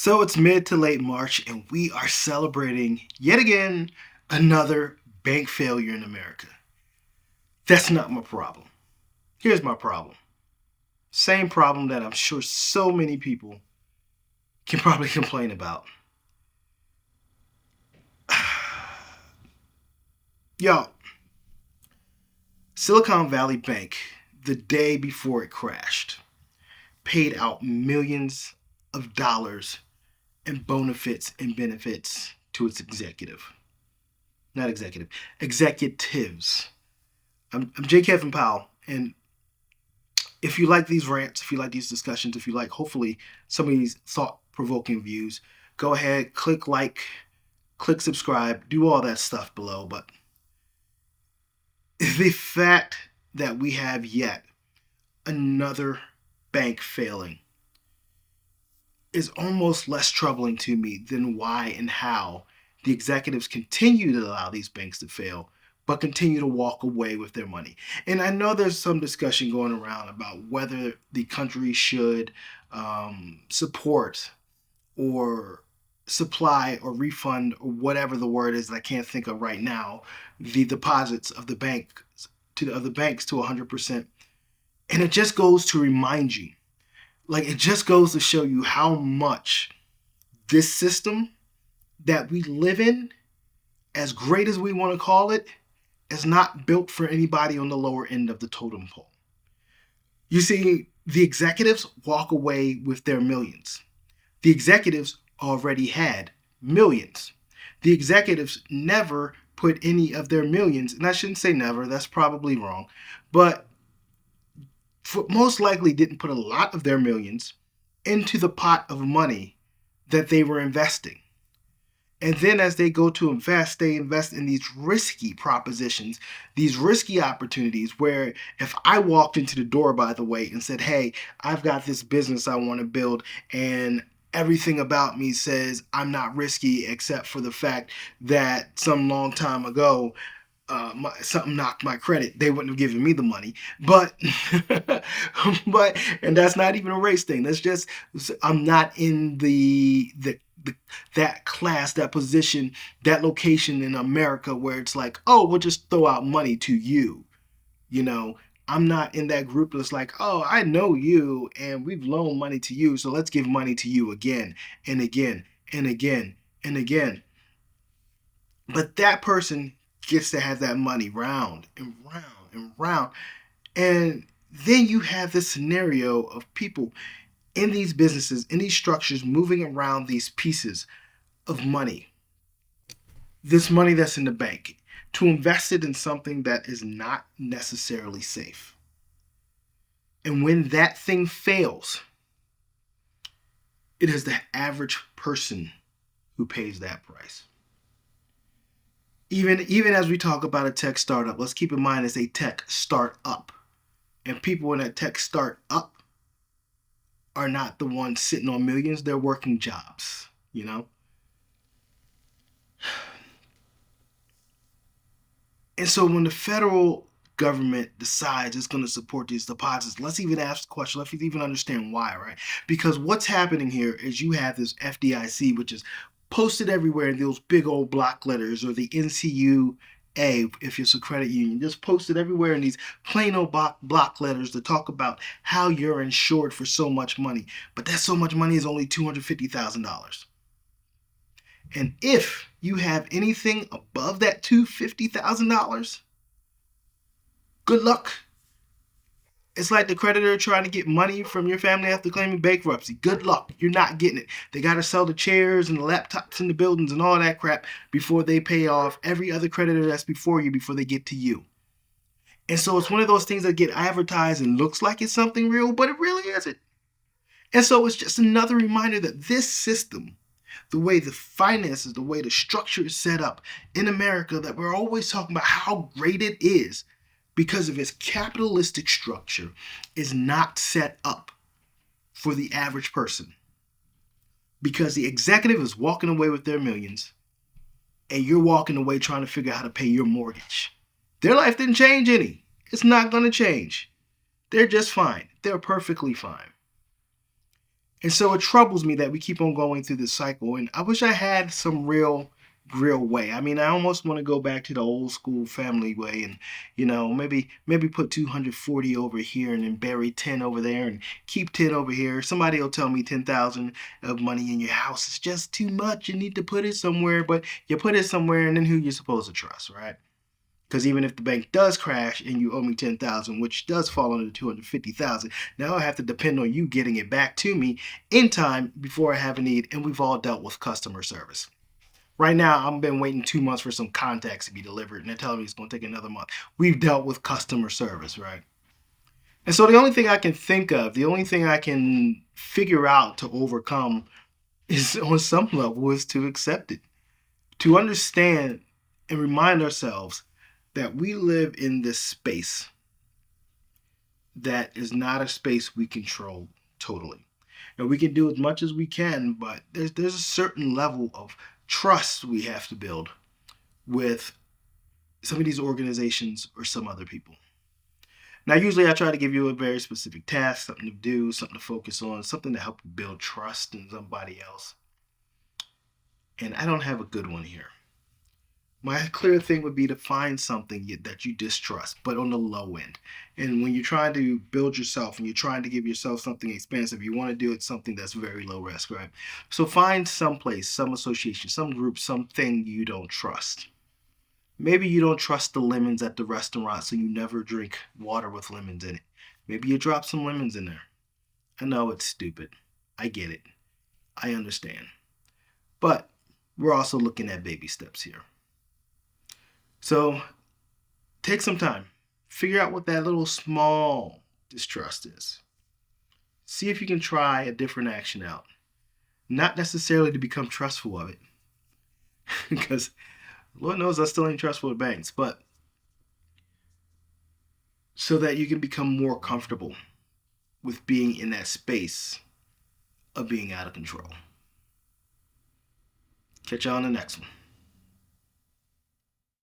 So it's mid to late March, and we are celebrating yet again another bank failure in America. That's not my problem. Here's my problem. Same problem that I'm sure so many people can probably complain about. Y'all, Silicon Valley Bank, the day before it crashed, paid out millions of dollars in benefits to its executives. I'm J. Kevin Powell, and if you like these rants, if you like these discussions, if you like hopefully some of these thought-provoking views, go ahead, click like, click subscribe, do all that stuff below. But the fact that we have yet another bank failing is almost less troubling to me than why and how the executives continue to allow these banks to fail, but continue to walk away with their money. And I know there's some discussion going around about whether the country should support or supply or refund or whatever the word is that I can't think of right now, the deposits of the banks to 100%. And it just goes to remind you, it just goes to show you how much this system that we live in, as great as we want to call it, is not built for anybody on the lower end of the totem pole. You see, the executives walk away with their millions. The executives already had millions. The executives never put any of their millions, and I shouldn't say never, that's probably wrong, but most likely didn't put a lot of their millions into the pot of money that they were investing. And then as they go to invest, they invest in these risky propositions, these risky opportunities where if I walked into the door, by the way, and said, hey, I've got this business I want to build, and everything about me says I'm not risky except for the fact that some long time ago, something knocked my credit, they wouldn't have given me the money. But and that's not even a race thing. That's just I'm not in that class, that position, that location in America where it's like, oh, we'll just throw out money to you. I'm not in that group that's like, oh, I know you and we've loaned money to you, so let's give money to you again and again and again and again. But that person gets to have that money round and round and round. And then you have this scenario of people in these businesses, in these structures, moving around these pieces of money, this money that's in the bank, to invest it in something that is not necessarily safe. And when that thing fails, it is the average person who pays that price. Even as we talk about a tech startup, let's keep in mind it's a tech startup. And people in that tech startup are not the ones sitting on millions, they're working jobs, And so when the federal government decides it's going to support these deposits, let's even ask the question, let's even understand why, right? Because what's happening here is you have this FDIC, which is posted everywhere in those big old block letters, or the NCUA, if it's a credit union, just posted everywhere in these plain old block letters to talk about how you're insured for so much money. But that so much money is only $250,000. And if you have anything above that $250,000, good luck. It's like the creditor trying to get money from your family after claiming bankruptcy. Good luck. You're not getting it. They got to sell the chairs and the laptops and the buildings and all that crap before they pay off every other creditor that's before you before they get to you. And so it's one of those things that get advertised and looks like it's something real, but it really isn't. And so it's just another reminder that this system, the way the finances, the way the structure is set up in America, that we're always talking about how great it is, because of its capitalistic structure, is not set up for the average person. Because the executive is walking away with their millions, and you're walking away trying to figure out how to pay your mortgage. Their life didn't change any. It's not going to change. They're just fine. They're perfectly fine. And so it troubles me that we keep on going through this cycle. And I wish I had some real way. I mean, I almost want to go back to the old school family way and, maybe put 240 over here and then bury 10 over there and keep 10 over here. Somebody will tell me 10,000 of money in your house is just too much. You need to put it somewhere, but you put it somewhere and then who you're supposed to trust, right? Because even if the bank does crash and you owe me 10,000, which does fall under 250,000, now I have to depend on you getting it back to me in time before I have a need. And we've all dealt with customer service. Right now, I've been waiting 2 months for some contacts to be delivered, and they're telling me it's going to take another month. We've dealt with customer service, right? And so the only thing I can think of, the only thing I can figure out to overcome is on some level is to accept it, to understand and remind ourselves that we live in this space that is not a space we control totally. And we can do as much as we can, but there's a certain level of trust we have to build with some of these organizations or some other people. Now, usually I try to give you a very specific task, something to do, something to focus on, something to help you build trust in somebody else. And I don't have a good one here. My clear thing would be to find something that you distrust, but on the low end. And when you're trying to build yourself and you're trying to give yourself something expensive, you want to do it something that's very low risk, right? So find some place, some association, some group, something you don't trust. Maybe you don't trust the lemons at the restaurant, so you never drink water with lemons in it. Maybe you drop some lemons in there. I know it's stupid. I get it. I understand. But we're also looking at baby steps here. So take some time. Figure out what that little small distrust is. See if you can try a different action out. Not necessarily to become trustful of it. Because Lord knows I still ain't trustful of banks. But so that you can become more comfortable with being in that space of being out of control. Catch you on the next one.